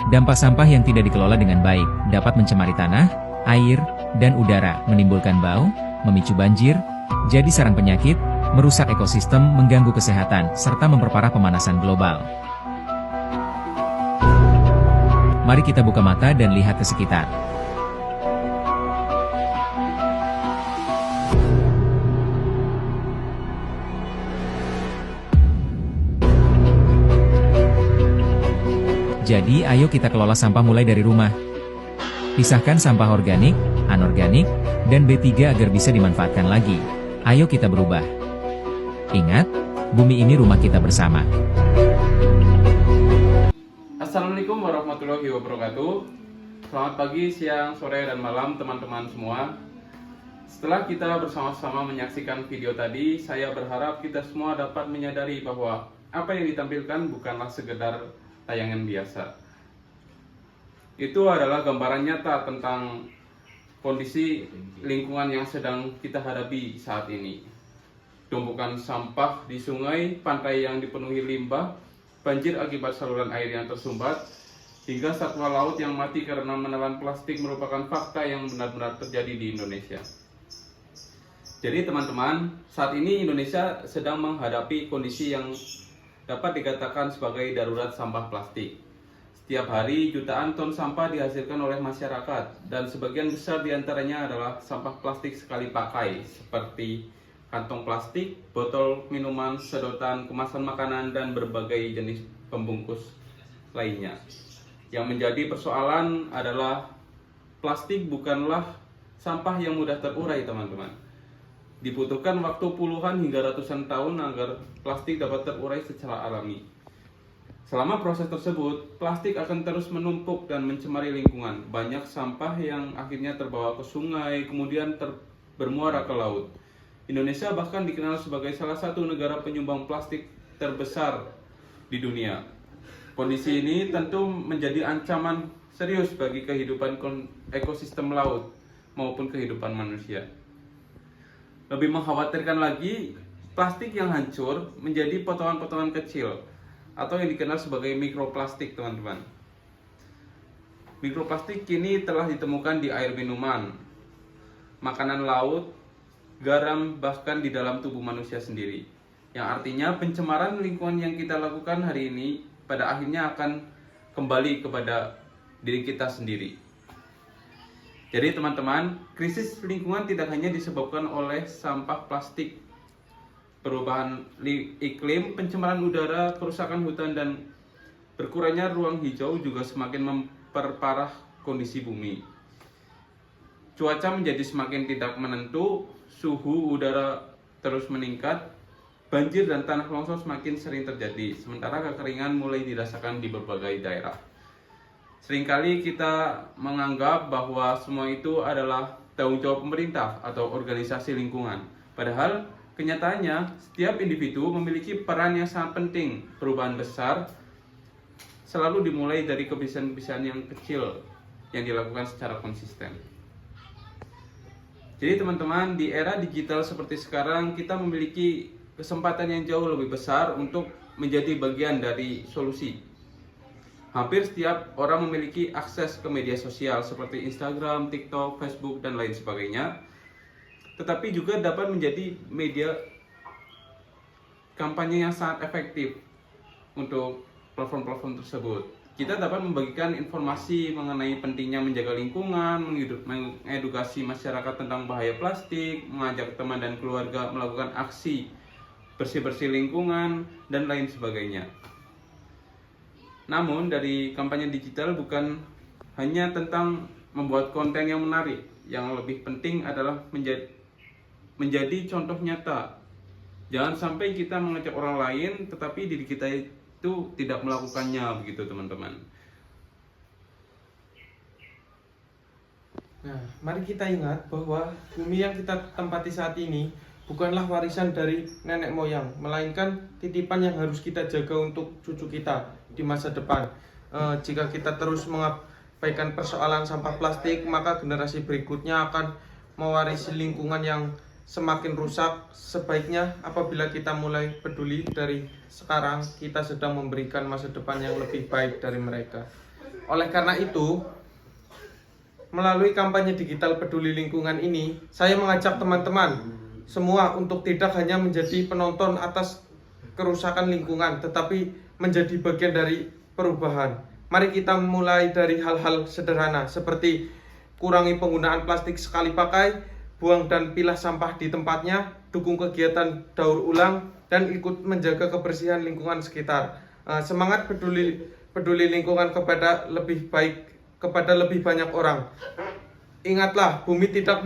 Dampak sampah yang tidak dikelola dengan baik dapat mencemari tanah, air, dan udara, menimbulkan bau, memicu banjir, jadi sarang penyakit, merusak ekosistem, mengganggu kesehatan, serta memperparah pemanasan global. Mari kita buka mata dan lihat ke sekitar. Jadi ayo kita kelola sampah mulai dari rumah. Pisahkan sampah organik, anorganik, dan B3 agar bisa dimanfaatkan lagi. Ayo kita berubah. Ingat, bumi ini rumah kita bersama. Assalamualaikum warahmatullahi wabarakatuh. Selamat pagi, siang, sore, dan malam teman-teman semua. Setelah kita bersama-sama menyaksikan video tadi, saya berharap kita semua dapat menyadari bahwa apa yang ditampilkan bukanlah sekedar tayangan biasa. Itu adalah gambaran nyata tentang kondisi lingkungan yang sedang kita hadapi saat ini. Tumpukan sampah di sungai, pantai yang dipenuhi limbah, banjir akibat saluran air yang tersumbat, hingga satwa laut yang mati karena menelan plastik merupakan fakta yang benar-benar terjadi di Indonesia. Jadi teman-teman, saat ini Indonesia sedang menghadapi kondisi yang dapat dikatakan sebagai darurat sampah plastik. Setiap hari jutaan ton sampah dihasilkan oleh masyarakat, dan sebagian besar diantaranya adalah sampah plastik sekali pakai seperti kantong plastik, botol minuman, sedotan, kemasan makanan, dan berbagai jenis pembungkus lainnya. Yang menjadi persoalan adalah plastik bukanlah sampah yang mudah terurai, teman-teman. Dibutuhkan waktu puluhan hingga ratusan tahun agar plastik dapat terurai secara alami. Selama proses tersebut, plastik akan terus menumpuk dan mencemari lingkungan. Banyak sampah yang akhirnya terbawa ke sungai, kemudian bermuara ke laut. Indonesia bahkan dikenal sebagai salah satu negara penyumbang plastik terbesar di dunia. Kondisi ini tentu menjadi ancaman serius bagi kehidupan ekosistem laut maupun kehidupan manusia. Lebih mengkhawatirkan lagi, plastik yang hancur menjadi potongan-potongan kecil atau yang dikenal sebagai mikroplastik, teman-teman. Mikroplastik kini telah ditemukan di air minuman, makanan laut, garam, bahkan di dalam tubuh manusia sendiri. Yang artinya pencemaran lingkungan yang kita lakukan hari ini pada akhirnya akan kembali kepada diri kita sendiri. Jadi teman-teman, krisis lingkungan tidak hanya disebabkan oleh sampah plastik. Perubahan iklim, pencemaran udara, kerusakan hutan, dan berkurangnya ruang hijau juga semakin memperparah kondisi bumi. Cuaca menjadi semakin tidak menentu, suhu udara terus meningkat, banjir dan tanah longsor semakin sering terjadi, sementara kekeringan mulai dirasakan di berbagai daerah. Seringkali kita menganggap bahwa semua itu adalah tanggung jawab pemerintah atau organisasi lingkungan. Padahal kenyataannya setiap individu memiliki peran yang sangat penting. Perubahan besar selalu dimulai dari kebiasaan-kebiasaan yang kecil yang dilakukan secara konsisten. Jadi teman-teman, di era digital seperti sekarang kita memiliki kesempatan yang jauh lebih besar untuk menjadi bagian dari solusi. Hampir setiap orang memiliki akses ke media sosial seperti Instagram, TikTok, Facebook, dan lain sebagainya. Tetapi juga dapat menjadi media kampanye yang sangat efektif untuk platform-platform tersebut. Kita dapat membagikan informasi mengenai pentingnya menjaga lingkungan, mengedukasi masyarakat tentang bahaya plastik, mengajak teman dan keluarga melakukan aksi bersih-bersih lingkungan, dan lain sebagainya. Namun dari kampanye digital bukan hanya tentang membuat konten yang menarik, yang lebih penting adalah menjadi contoh nyata. Jangan sampai kita mengajak orang lain tetapi diri kita itu tidak melakukannya, begitu teman-teman. Nah, mari kita ingat bahwa bumi yang kita tempati saat ini bukanlah warisan dari nenek moyang, melainkan titipan yang harus kita jaga untuk cucu kita di masa depan. Jika kita terus mengabaikan persoalan sampah plastik, maka generasi berikutnya akan mewarisi lingkungan yang semakin rusak. Sebaiknya apabila kita mulai peduli dari sekarang, kita sedang memberikan masa depan yang lebih baik dari mereka. Oleh karena itu, melalui kampanye digital peduli lingkungan ini, saya mengajak teman-teman semua untuk tidak hanya menjadi penonton atas kerusakan lingkungan, tetapi menjadi bagian dari perubahan. Mari kita mulai dari hal-hal sederhana seperti kurangi penggunaan plastik sekali pakai, buang dan pilah sampah di tempatnya, dukung kegiatan daur ulang, dan ikut menjaga kebersihan lingkungan sekitar. Semangat peduli lingkungan kepada lebih baik, kepada lebih banyak orang. Ingatlah, bumi tidak